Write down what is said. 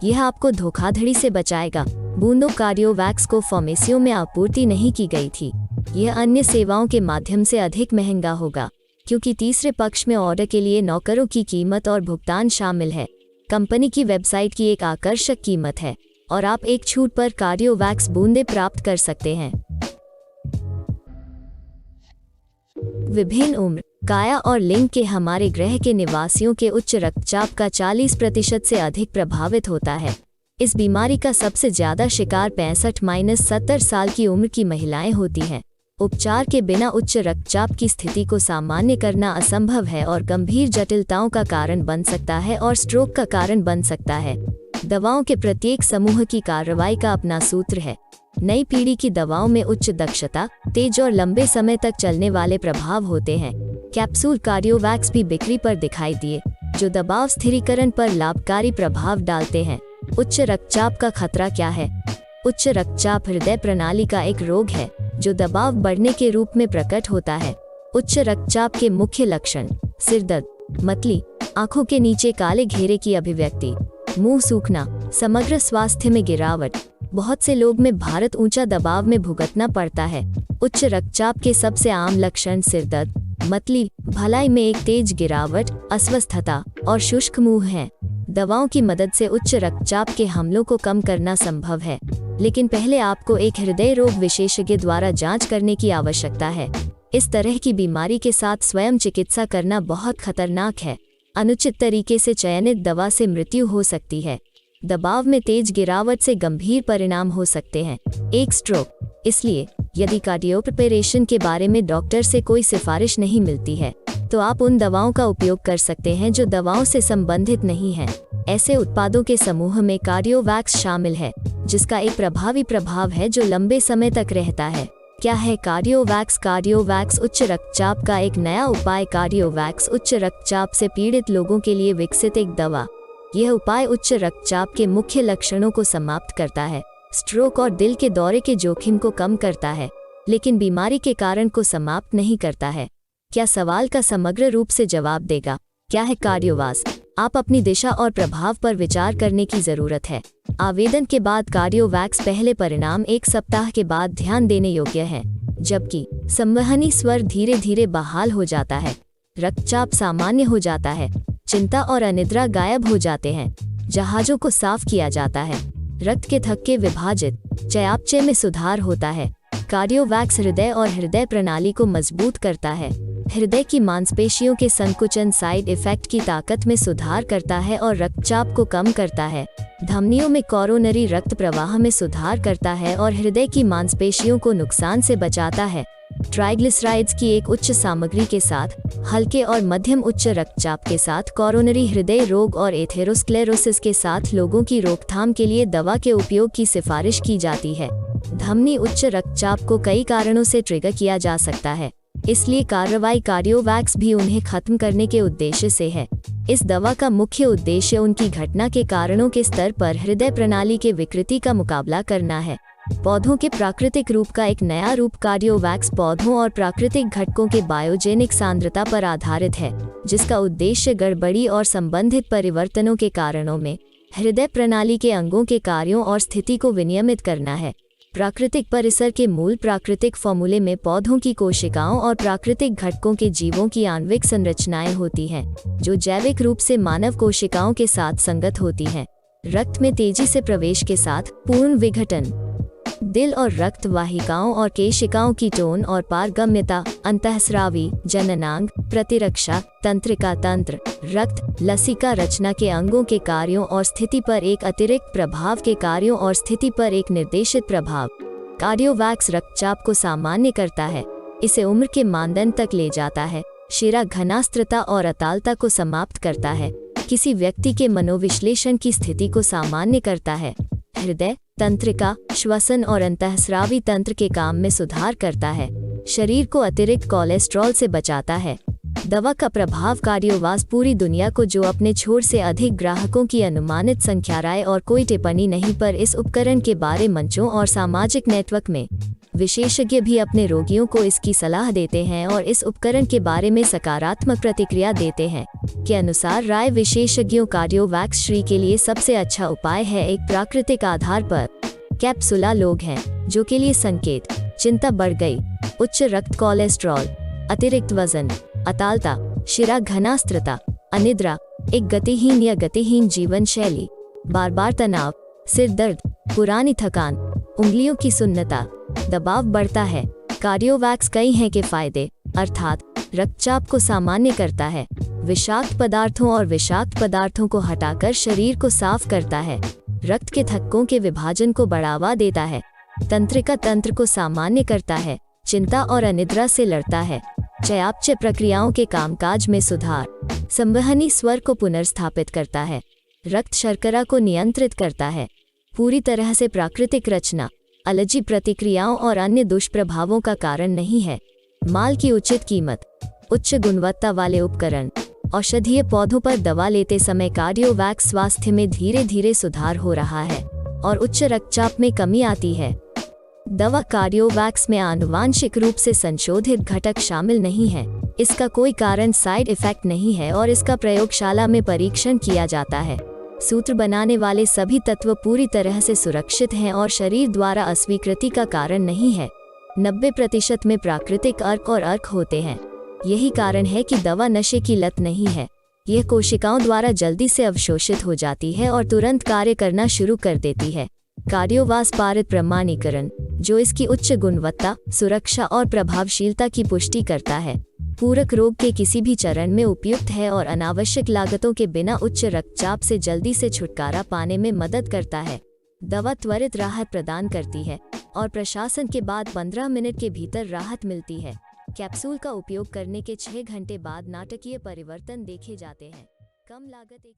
यह आपको धोखाधड़ी से बचाएगा। बूंदों कार्डियोवैक्स को फार्मेसियों में आपूर्ति नहीं की गई थी। यह अन्य सेवाओं के माध्यम से अधिक महंगा होगा, क्योंकि तीसरे पक्ष में ऑर्डर के लिए नौकरों की कीमत और भुगतान शामिल है। कंपनी की वेबसाइट की एक आकर्षक कीमत है और आप एक छूट पर कार्डियोवैक्स बूंदें प्राप्त कर सकते हैं। विभिन्न उम्र, काया और लिंग के हमारे ग्रह के निवासियों के उच्च रक्तचाप का 40% से अधिक प्रभावित होता है। इस बीमारी का सबसे ज्यादा शिकार 65-70 साल की उम्र की महिलाएं होती हैं। उपचार के बिना उच्च रक्तचाप की स्थिति को सामान्य करना असंभव है और गंभीर जटिलताओं का कारण बन सकता है और स्ट्रोक का कारण बन सकता है। दवाओं के प्रत्येक समूह की कार्रवाई का अपना सूत्र है। नई पीढ़ी की दवाओं में उच्च दक्षता, तेज और लंबे समय तक चलने वाले प्रभाव होते हैं। कैप्सूल कार्डियोवैक्स भी बिक्री पर दिखाई दिए, जो दबाव स्थिरीकरण पर लाभकारी प्रभाव डालते हैं। उच्च रक्तचाप का खतरा क्या है? उच्च रक्तचाप हृदय प्रणाली का एक रोग है जो दबाव बढ़ने के रूप में प्रकट होता है। उच्च रक्तचाप के मुख्य लक्षण: सिरदर्द, मतली, आंखों के नीचे काले घेरे की अभिव्यक्ति, मुंह सूखना, समग्र स्वास्थ्य में गिरावट। बहुत से लोग में भारत ऊंचा दबाव में भुगतना पड़ता है। उच्च रक्तचाप के सबसे आम लक्षण सिरदर्द, मतली, भलाई में एक तेज गिरावट, अस्वस्थता और शुष्क मुंह हैं। दवाओं की मदद से उच्च रक्तचाप के हमलों को कम करना संभव है, लेकिन पहले आपको एक हृदय रोग विशेषज्ञ द्वारा जांच करने की आवश्यकता है। इस तरह की बीमारी के साथ स्वयं चिकित्सा करना बहुत खतरनाक है। अनुचित तरीके से चयनित दवा से मृत्यु हो सकती है। दबाव में तेज गिरावट से गंभीर परिणाम हो सकते हैं, एक स्ट्रोक। इसलिए यदि कार्डियोप्रेपरेशन के बारे में डॉक्टर से कोई सिफारिश नहीं मिलती है, तो आप उन दवाओं का उपयोग कर सकते हैं जो दवाओं से संबंधित नहीं हैं। ऐसे उत्पादों के समूह में कार्डियोवैक्स शामिल है, जिसका एक प्रभावी प्रभाव है जो लंबे समय तक रहता है। क्या है कार्डियोवैक्स? कार्डियोवैक्स उच्च रक्तचाप का एक नया उपाय। कार्डियोवैक्स उच्च रक्तचाप से पीड़ित लोगों के लिए विकसित एक दवा। यह उपाय उच्च रक्तचाप के मुख्य लक्षणों को समाप्त करता है, स्ट्रोक और दिल के दौरे के जोखिम को कम करता है, लेकिन बीमारी के कारण को समाप्त नहीं करता है। क्या सवाल का समग्र रूप से जवाब देगा? क्या है कार्डियोवास? आप अपनी दिशा और प्रभाव पर विचार करने की जरूरत है। आवेदन के बाद कार्डियोवैक्स पहले परिणाम 1 सप्ताह के बाद ध्यान देने योग्य है, जबकि संवहनी स्वर धीरे धीरे बहाल हो जाता है। रक्तचाप सामान्य हो जाता है, चिंता और अनिद्रा गायब हो जाते हैं, जहाजों को साफ किया जाता है, रक्त के थक्के विभाजित, चयापचय में सुधार होता है। कार्डियोवैक्स हृदय और हृदय प्रणाली को मजबूत करता है, हृदय की मांसपेशियों के संकुचन साइड इफेक्ट की ताकत में सुधार करता है और रक्तचाप को कम करता है। धमनियों में कोरोनरी रक्त प्रवाह में सुधार करता है और हृदय की मांसपेशियों को नुकसान से बचाता है। ट्राइग्लिसराइड्स की एक उच्च सामग्री के साथ, हल्के और मध्यम उच्च रक्तचाप के साथ, कोरोनरी हृदय रोग और एथेरोस्क्लेरोसिस के साथ लोगों की रोकथाम के लिए दवा के उपयोग की सिफारिश की जाती है। धमनी उच्च रक्तचाप को कई कारणों से ट्रिगर किया जा सकता है, इसलिए कार्रवाई कार्डियोवैक्स भी उन्हें खत्म करने के उद्देश्य से है। इस दवा का मुख्य उद्देश्य उनकी घटना के कारणों के स्तर पर हृदय प्रणाली के विकृति का मुकाबला करना है। पौधों के प्राकृतिक रूप का एक नया रूप। कार्डियोवैक्स पौधों और प्राकृतिक घटकों के बायोजेनिक सांद्रता पर आधारित है, जिसका उद्देश्य गड़बड़ी और संबंधित परिवर्तनों के कारणों में हृदय प्रणाली के अंगों के कार्यों और स्थिति को विनियमित करना है। प्राकृतिक परिसर के मूल प्राकृतिक फॉर्मूले में पौधों की कोशिकाओं और प्राकृतिक घटकों के जीवों की आणविक संरचनाएं होती हैं, जो जैविक रूप से मानव कोशिकाओं के साथ संगत होती हैं। रक्त में तेजी से प्रवेश के साथ पूर्ण विघटन, दिल और रक्त वाहिकाओं और केशिकाओं की टोन और पारगम्यता, अंतःस्रावी, जननांग, प्रतिरक्षा, तंत्रिका तंत्र, रक्त लसिका रचना के अंगों के कार्यों और स्थिति पर एक अतिरिक्त प्रभाव के कार्यों और स्थिति पर एक निर्देशित प्रभाव। कार्डियोवैक्स रक्तचाप को सामान्य करता है, इसे उम्र के मानदंड तक ले जाता है, शिरा घनास्त्रता और अतालता को समाप्त करता है, किसी व्यक्ति के मनोविश्लेषण की स्थिति को सामान्य करता है, हृदय, तंत्रिका, श्वसन और अंतःस्रावी तंत्र के काम में सुधार करता है, शरीर को अतिरिक्त कोलेस्ट्रॉल से बचाता है, दवा का प्रभाव कार्डियोवास पूरी दुनिया को जो अपने छोर से अधिक ग्राहकों की अनुमानित संख्या राय और कोई टिप्पणी नहीं पर इस उपकरण के बारे मंचों और सामाजिक नेटवर्क में विशेषज्ञ भी अपने रोगियों को इसकी सलाह देते हैं और इस उपकरण के बारे में सकारात्मक प्रतिक्रिया देते हैं के अनुसार राय विशेषज्ञों कार्डियोवैक्स श्री के लिए सबसे अच्छा उपाय है एक प्राकृतिक आधार पर कैप्सूला लोग हैं जो के लिए संकेत चिंता बढ़ गई, उच्च रक्त कोलेस्ट्रॉल, अतिरिक्त वजन, अतालता, शिरा घनास्त्रता, अनिद्रा, एक गतिहीन या गतिहीन जीवन शैली, बार बार तनाव, सिर दर्द, पुरानी थकान, उंगलियों की सुन्नता, दबाव बढ़ता है। कार्डियोवैक्स कई हैं के फायदे, अर्थात रक्तचाप को सामान्य करता है, विषाक्त पदार्थों और विषाक्त पदार्थों को हटाकर शरीर को साफ करता है, रक्त के थक्कों के विभाजन को बढ़ावा देता है, तंत्रिका तंत्र को सामान्य करता है, चिंता और अनिद्रा से लड़ता है, चयापचय प्रक्रियाओं के कामकाज में सुधार, संवहनी स्वर को पुनर्स्थापित करता है, रक्त शर्करा को नियंत्रित करता है, पूरी तरह से प्राकृतिक रचना, एलर्जी प्रतिक्रियाओं और अन्य दुष्प्रभावों का कारण नहीं है। माल की उचित कीमत, उच्च गुणवत्ता वाले उपकरण, औषधीय पौधों पर दवा लेते समय कार्डियोवैक्स स्वास्थ्य में धीरे धीरे सुधार हो रहा है और उच्च रक्तचाप में कमी आती है। दवा कार्डियोवैक्स में आनुवांशिक रूप से संशोधित घटक शामिल नहीं है, इसका कोई कारण साइड इफेक्ट नहीं है और इसका प्रयोगशाला में परीक्षण किया जाता है। सूत्र बनाने वाले सभी तत्व पूरी तरह से सुरक्षित हैं और शरीर द्वारा अस्वीकृति का कारण नहीं है। 90% में प्राकृतिक अर्क और अर्क होते हैं। यही कारण है कि दवा नशे की लत नहीं है। यह कोशिकाओं द्वारा जल्दी से अवशोषित हो जाती है और तुरंत कार्य करना शुरू कर देती है। कार्डियोवास पारित प्रमाणीकरण, जो इसकी उच्च गुणवत्ता, सुरक्षा और प्रभावशीलता की पुष्टि करता है, पूरक रोग के किसी भी चरण में उपयुक्त है और अनावश्यक लागतों के बिना उच्च रक्तचाप से जल्दी से छुटकारा पाने में मदद करता है। दवा त्वरित राहत प्रदान करती है और प्रशासन के बाद 15 मिनट के भीतर राहत मिलती है। कैप्सूल का उपयोग करने के 6 घंटे बाद नाटकीय परिवर्तन देखे जाते हैं। कम लागत एक